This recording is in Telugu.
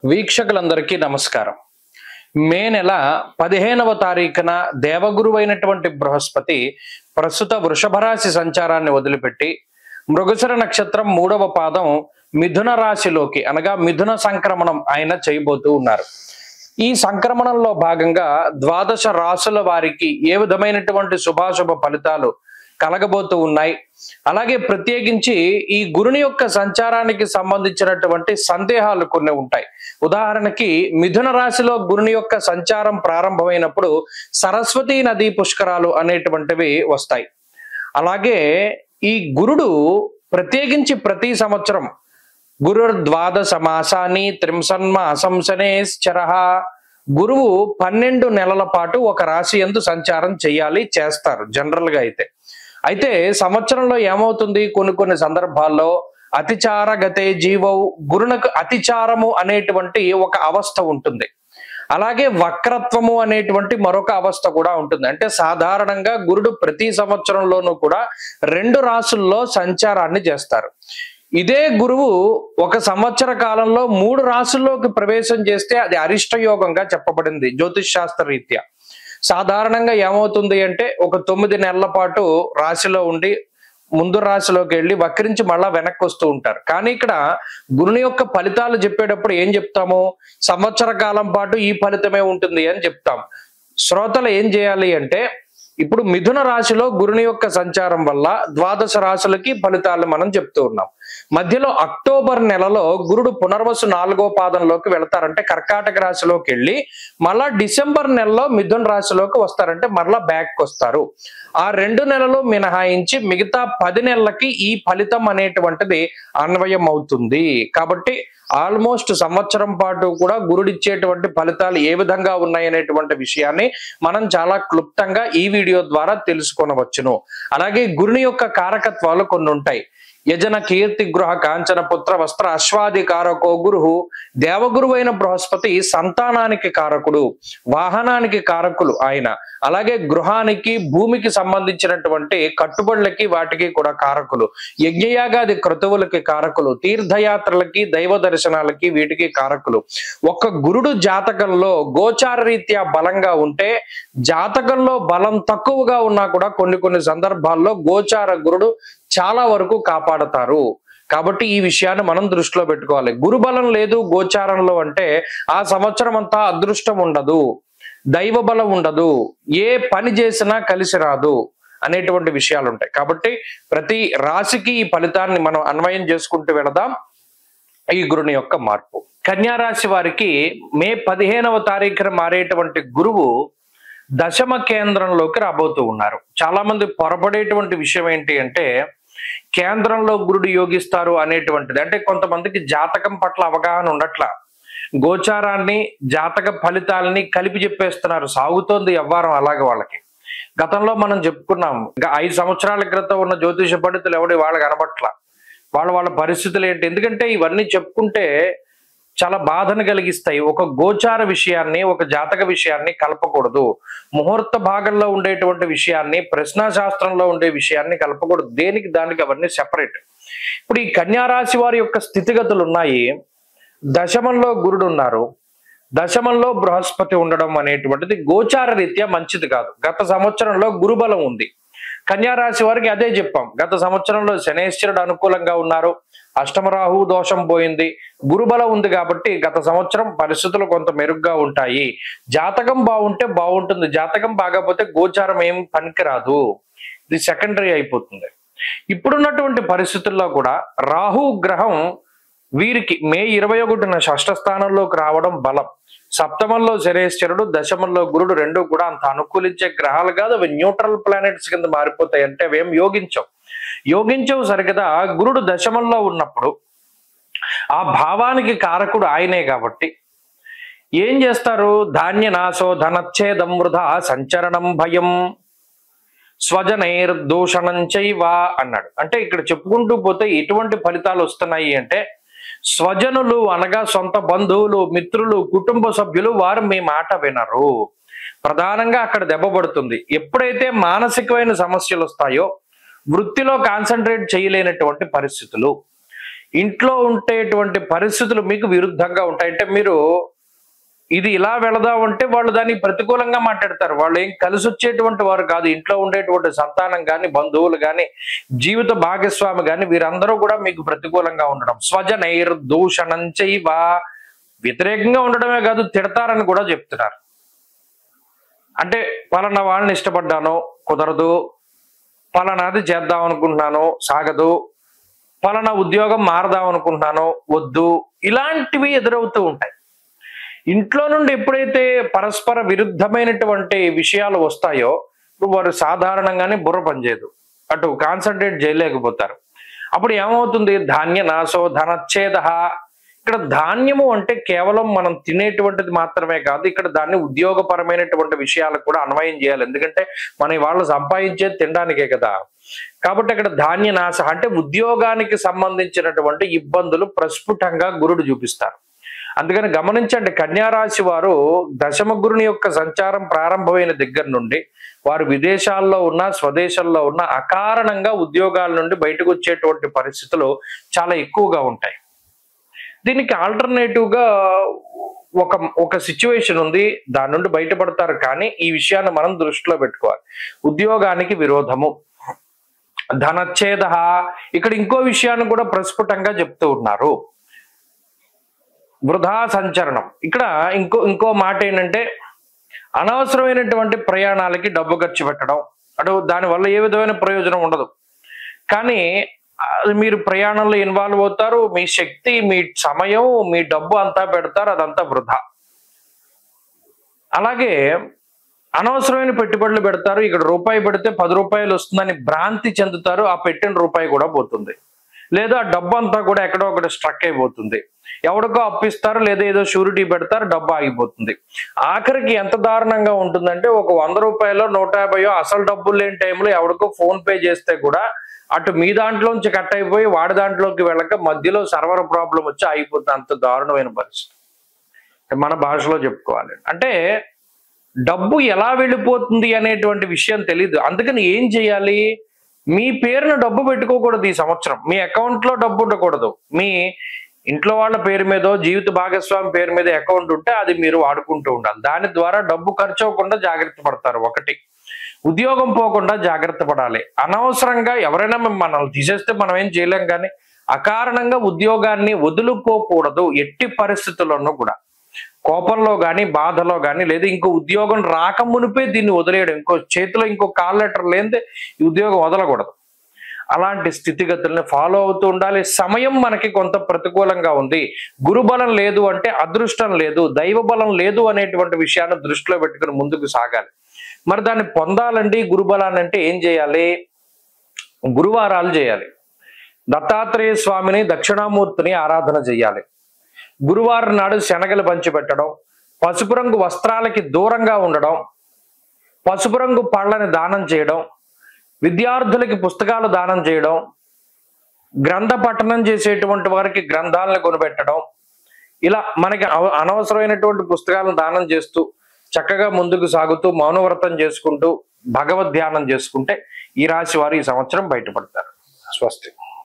వీక్షకులందరికీ నమస్కారం. మే నెల 15వ తారీఖున దేవగురువైనటువంటి బృహస్పతి ప్రస్తుత వృషభ రాశి సంచారాన్ని వదిలిపెట్టి మృగశిర నక్షత్రం 3వ పాదం మిథున రాశిలోకి అనగా మిథున సంక్రమణం ఆయన చేయబోతూ ఉన్నారు. ఈ సంక్రమణంలో భాగంగా ద్వాదశ రాశుల వారికి ఏ విధమైనటువంటి శుభాశుభ ఫలితాలు కలగబోతూ ఉన్నాయి, అలాగే ప్రత్యేకించి ఈ గురుని యొక్క సంచారానికి సంబంధించినటువంటి సందేహాలు కొన్ని ఉంటాయి. ఉదాహరణకి మిథున రాశిలో గురుని యొక్క సంచారం ప్రారంభమైనప్పుడు సరస్వతీ నదీ పుష్కరాలు అనేటువంటివి వస్తాయి. అలాగే ఈ గురుడు ప్రత్యేకించి ప్రతి సంవత్సరం గురుర్ద్వాదశ మాసాన్ని త్రింసన్మాసంశనేశ్చరః, గురువు 12 నెలల పాటు ఒక రాశి యందు సంచారం చేస్తారు జనరల్ గా. అయితే సంవత్సరంలో ఏమవుతుంది, కొన్ని సందర్భాల్లో అతిచార గతే జీవౌ, గురునకు అతిచారము అనేటువంటి ఒక అవస్థ ఉంటుంది. అలాగే వక్రత్వము అనేటువంటి మరొక అవస్థ కూడా ఉంటుంది. అంటే సాధారణంగా గురుడు ప్రతి సంవత్సరంలోనూ కూడా 2 రాశుల్లో సంచారాన్ని చేస్తారు. ఇదే గురువు ఒక సంవత్సర కాలంలో 3 రాశుల్లోకి ప్రవేశం చేస్తే అది అరిష్ట యోగంగా చెప్పబడింది జ్యోతిష్ శాస్త్ర రీత్యా. సాధారణంగా ఏమవుతుంది అంటే ఒక 9 నెలల పాటు రాశిలో ఉండి ముందు రాశిలోకి వెళ్ళి వక్రించి మళ్ళా వెనక్కి వస్తూ ఉంటారు. కానీ ఇక్కడ గురుని యొక్క ఫలితాలు చెప్పేటప్పుడు ఏం చెప్తాము, సంవత్సర కాలం పాటు ఈ ఫలితమే ఉంటుంది అని చెప్తాం. శ్రోతలు ఏం చేయాలి అంటే, ఇప్పుడు మిథున రాశిలో గురుని యొక్క సంచారం వల్ల ద్వాదశ రాశులకి ఫలితాలు మనం చెప్తూ ఉన్నాం. మధ్యలో అక్టోబర్ నెలలో గురుడు పునర్వసు 4వ పాదంలోకి వెళతారంటే కర్కాటక రాశిలోకి వెళ్ళి మళ్ళా డిసెంబర్ నెలలో మిథున రాశిలోకి వస్తారంటే మరలా బ్యాక్ వస్తారు. ఆ 2 నెలలు మినహాయించి మిగతా 10 నెలలకి ఈ ఫలితం అనేటువంటిది అన్వయం అవుతుంది. కాబట్టి ఆల్మోస్ట్ సంవత్సరం పాటు కూడా గురుడిచ్చేటువంటి ఫలితాలు ఏ విధంగా ఉన్నాయనేటువంటి విషయాన్ని మనం చాలా క్లుప్తంగా ఈ వీడియో ద్వారా తెలుసుకొనవచ్చును. అలాగే గురుని యొక్క కారకత్వాలు కొన్ని ఉంటాయి. యజన కీర్తి గృహ కాంచన పుత్ర వస్త్ర అశ్వాది కారకో గురు, దేవగురువైన బృహస్పతి సంతానానికి కారకుడు, వాహనానికి కారకులు ఆయన. అలాగే గృహానికి భూమికి సంబంధించినటువంటి కట్టుబడులకి వాటికి కూడా కారకులు, యజ్ఞయాగాది క్రతువులకి కారకులు, తీర్థయాత్రలకి దైవ దర్శనాలకి వీటికి కారకులు. ఒక్క గురుడు జాతకంలో గోచార రీత్యా బలంగా ఉంటే, జాతకంలో బలం తక్కువగా ఉన్నా కూడా కొన్ని సందర్భాల్లో గోచార గురుడు చాలా వరకు కాపాడతారు. కాబట్టి ఈ విషయాన్ని మనం దృష్టిలో పెట్టుకోవాలి. గురు బలం లేదు గోచారంలో అంటే ఆ సంవత్సరం అంతా అదృష్టం ఉండదు, దైవ బలం ఉండదు, ఏ పని చేసినా కలిసి రాదు అనేటువంటి విషయాలు ఉంటాయి. కాబట్టి ప్రతి రాశికి ఈ ఫలితాన్ని మనం అన్వయం చేసుకుంటూ వెళదాం. ఈ గురుని యొక్క మార్పు కన్యా రాశి వారికి మే 15వ తారీఖున మారేటువంటి గురువు దశమ కేంద్రంలోకి రాబోతూ ఉన్నారు. చాలా మంది పొరపడేటువంటి విషయం ఏంటి అంటే, కేంద్రంలో గురుడు యోగిస్తారు అనేటువంటిది. అంటే కొంతమందికి జాతకం పట్ల అవగాహన ఉండట్లా, గోచారాన్ని జాతక ఫలితాలని కలిపి చెప్పేస్తున్నారు. సాగుతోంది వ్యవహారం అలాగే వాళ్ళకి. గతంలో మనం చెప్పుకున్నాం, ఇంకా 5 సంవత్సరాల క్రితం ఉన్న జ్యోతిష పండితులు ఎవడి వాళ్ళకి కనబట్ల, వాళ్ళ పరిస్థితులు ఏంటి. ఎందుకంటే ఇవన్నీ చెప్పుకుంటే చాలా బాధను కలిగిస్తాయి. ఒక గోచార విషయాన్ని ఒక జాతక విషయాన్ని కలపకూడదు. ముహూర్త భాగంలో ఉండేటువంటి విషయాన్ని ప్రశ్నా శాస్త్రంలో ఉండే విషయాన్ని కలపకూడదు. దేనికి దానికి అవన్నీ సెపరేట్. ఇప్పుడు ఈ కన్యా రాశి వారి యొక్క స్థితిగతులు ఉన్నాయి. దశమంలో గురుడు ఉన్నారు, దశమంలో బృహస్పతి ఉండడం అనేటువంటిది గోచార రీత్యా మంచిది కాదు. గత సంవత్సరంలో గురుబలం ఉంది. కన్యా రాశి వారికి అదే చెప్పాం, గత సంవత్సరంలో శనేశ్వరుడు అనుకూలంగా ఉన్నారు, అష్టమరాహు దోషం పోయింది, గురుబలం ఉంది. కాబట్టి గత సంవత్సరం పరిస్థితులు కొంత మెరుగ్గా ఉంటాయి. జాతకం బాగుంటే బాగుంటుంది, జాతకం బాగాపోతే గోచారం ఏం పనికిరాదు, ఇది సెకండరీ అయిపోతుంది. ఇప్పుడున్నటువంటి పరిస్థితుల్లో కూడా రాహు గ్రహం వీరికి మే 21న షష్ఠ స్థానంలోకి రావడం బలం. సప్తమంలో శనేశ్వరుడు, దశమంలో గురుడు రెండు కూడా అంత అనుకూలించే గ్రహాలు కాదు. అవి న్యూట్రల్ ప్లానెట్స్ కింద మారిపోతాయి. అంటే అవి ఏం యోగించవు సరిగదా. గురుడు దశమంలో ఉన్నప్పుడు ఆ భావానికి కారకుడు ఆయనే కాబట్టి ఏం చేస్తారు, ధాన్య నాశో ధనచ్ఛేదం వృధా సంచరణం భయం స్వజనైర్దూషణం చైవా అన్నాడు. అంటే ఇక్కడ చెప్పుకుంటూ పోతే ఎటువంటి ఫలితాలు వస్తున్నాయి అంటే, స్వజనులు అనగా సొంత బంధువులు, మిత్రులు, కుటుంబ సభ్యులు వారు మీ మాట వినరు. ప్రధానంగా అక్కడ దెబ్బపడుతుంది. ఎప్పుడైతే మానసికమైన సమస్యలు వస్తాయో, వృత్తిలో కాన్సన్ట్రేట్ చేయలేనటువంటి పరిస్థితులు, ఇంట్లో ఉండేటువంటి పరిస్థితులు మీకు విరుద్ధంగా ఉంటాయి. అంటే మీరు ఇది ఇలా వెళదామంటే వాళ్ళు దానికి ప్రతికూలంగా మాట్లాడతారు. వాళ్ళు ఏం కలిసి వచ్చేటువంటి వారు కాదు. ఇంట్లో ఉండేటువంటి సంతానం కానీ, బంధువులు కానీ, జీవిత భాగస్వామి కానీ వీరందరూ కూడా మీకు ప్రతికూలంగా ఉండడం. స్వజనైర్దూషణం చైవ, వ్యతిరేకంగా ఉండడమే కాదు తిడతారని కూడా చెప్తున్నారు. అంటే పలానా వాళ్ళని ఇష్టపడ్డాను, కుదరదు, పలానాది చేద్దాం అనుకుంటున్నాను, సాగదు, పలానా ఉద్యోగం మారదాం అనుకుంటున్నాను, వద్దు, ఇలాంటివి ఎదురవుతూ ఉంటాయి. ఇంట్లో నుండి ఎప్పుడైతే పరస్పర విరుద్ధమైనటువంటి విషయాలు వస్తాయో వారు సాధారణంగానే బుర్ర పనిచేయదు, అటు కాన్సన్ట్రేట్ చేయలేకపోతారు. అప్పుడు ఏమవుతుంది? ధాన్య నాశో ధనచ్ఛేద. ఇక్కడ ధాన్యము అంటే కేవలం మనం తినేటువంటిది మాత్రమే కాదు, ఇక్కడ దాన్ని ఉద్యోగపరమైనటువంటి విషయాలకు కూడా అన్వయం చేయాలి. ఎందుకంటే మన వాళ్ళు సంపాదించేది తినడానికే కదా. కాబట్టి అక్కడ ధాన్య నాశ అంటే ఉద్యోగానికి సంబంధించినటువంటి ఇబ్బందులు ప్రస్ఫుటంగా గురుడు చూపిస్తారు. అందుకని గమనించండి, కన్యారాశి వారు దశమ గురుని యొక్క సంచారం ప్రారంభమైన దగ్గర నుండి వారు విదేశాల్లో ఉన్న, స్వదేశంలో ఉన్న అకారణంగా ఉద్యోగాల నుండి బయటకు వచ్చేటువంటి పరిస్థితులు చాలా ఎక్కువగా ఉంటాయి. దీనికి ఆల్టర్నేటివ్ గా ఒక సిచ్యువేషన్ ఉంది, దాని నుండి బయటపడతారు. కానీ ఈ విషయాన్ని మనం దృష్టిలో పెట్టుకోవాలి. ఉద్యోగానికి విరోధము, ధనచ్ఛేద. ఇక్కడ ఇంకో విషయాన్ని కూడా ప్రస్ఫుటంగా చెప్తూ ఉన్నారు, వృధా సంచరణం. ఇక్కడ ఇంకో మాట ఏంటంటే అనవసరమైనటువంటి ప్రయాణాలకి డబ్బు ఖర్చు పెట్టడం. అటు దానివల్ల ఏ విధమైన ప్రయోజనం ఉండదు, కానీ మీరు ప్రయాణంలో ఇన్వాల్వ్ అవుతారు, మీ శక్తి, మీ సమయం, మీ డబ్బు అంతా పెడతారు, అదంతా వృధా. అలాగే అనవసరమైన పెట్టుబడులు పెడతారు. ఇక్కడ రూపాయి పెడితే 10 రూపాయలు వస్తుందని భ్రాంతి చెందుతారు, ఆ పెట్టిన రూపాయి కూడా పోతుంది, లేదా ఆ డబ్బు అంతా కూడా ఎక్కడో ఒకటి స్ట్రక్ అయిపోతుంది. ఎవడికో అప్పిస్తారు, లేదా ఏదో షూరిటీ పెడతారు, డబ్బు ఆగిపోతుంది. ఆఖరికి ఎంత దారుణంగా ఉంటుందంటే ఒక 100 రూపాయలు 150 అసలు డబ్బులు లేని టైంలో ఎవడికో ఫోన్ పే చేస్తే కూడా అటు మీ దాంట్లోంచి కట్ అయిపోయి వాడి దాంట్లోకి వెళ్ళక మధ్యలో సర్వర్ ప్రాబ్లం వచ్చి అయిపోతుంది. అంత దారుణమైన పరిస్థితి మన భాషలో చెప్పుకోవాలి. అంటే డబ్బు ఎలా వెళ్ళిపోతుంది అనేటువంటి విషయం తెలీదు. అందుకని ఏం చేయాలి? మీ పేరున డబ్బు పెట్టుకోకూడదు. ఈ సంవత్సరం మీ అకౌంట్ లో డబ్బు ఉండకూడదు. మీ ఇంట్లో వాళ్ళ పేరు మీదో, జీవిత భాగస్వామి పేరు మీద అకౌంట్ ఉంటే అది మీరు వాడుకుంటూ ఉండాలి. దాని ద్వారా డబ్బు ఖర్చు అవ్వకుండా జాగ్రత్త పడతారు. ఒకటి, ఉద్యోగం పోకుండా జాగ్రత్త పడాలి. అనవసరంగా ఎవరైనా మనల్ని తీసేస్తే మనం ఏం చేయలేం, కానీ అకారణంగా ఉద్యోగాన్ని వదులుకోకూడదు ఎట్టి పరిస్థితుల్లోనూ కూడా. కోపంలో కానీ, బాధలో కానీ, లేదా ఇంకో ఉద్యోగం రాకమునిపే దీన్ని వదిలేయడం, ఇంకో చేతిలో ఇంకో కాల్ లెటర్ లేనిదే ఈ ఉద్యోగం వదలకూడదు. అలాంటి స్థితిగతుల్ని ఫాలో అవుతూ ఉండాలి. సమయం మనకి కొంత ప్రతికూలంగా ఉంది, గురుబలం లేదు అంటే అదృష్టం లేదు, దైవ బలం లేదు అనేటువంటి విషయాన్ని దృష్టిలో పెట్టుకుని ముందుకు సాగాలి. మరి దాన్ని పొందాలండి గురుబలాన్ని అంటే ఏం చేయాలి? గురువారాలు చేయాలి. దత్తాత్రేయ స్వామిని, దక్షిణామూర్తిని ఆరాధన చేయాలి. గురువారం నాడు శనగలు పంచిపెట్టడం, పసుపు రంగు వస్త్రాలకి దూరంగా ఉండడం, పసుపు రంగు పళ్ళని దానం చేయడం, విద్యార్థులకి పుస్తకాలు దానం చేయడం, గ్రంథ పఠనం చేసేటువంటి వారికి గ్రంథాలను కొనిపెట్టడం, ఇలా మనకి అనవసరమైనటువంటి పుస్తకాలను దానం చేస్తూ చక్కగా ముందుకు సాగుతూ మౌనవ్రతం చేసుకుంటూ భగవద్ ధ్యానం చేసుకుంటే ఈ రాశి వారు ఈ సంవత్సరం బయటపడతారు. స్వస్తి.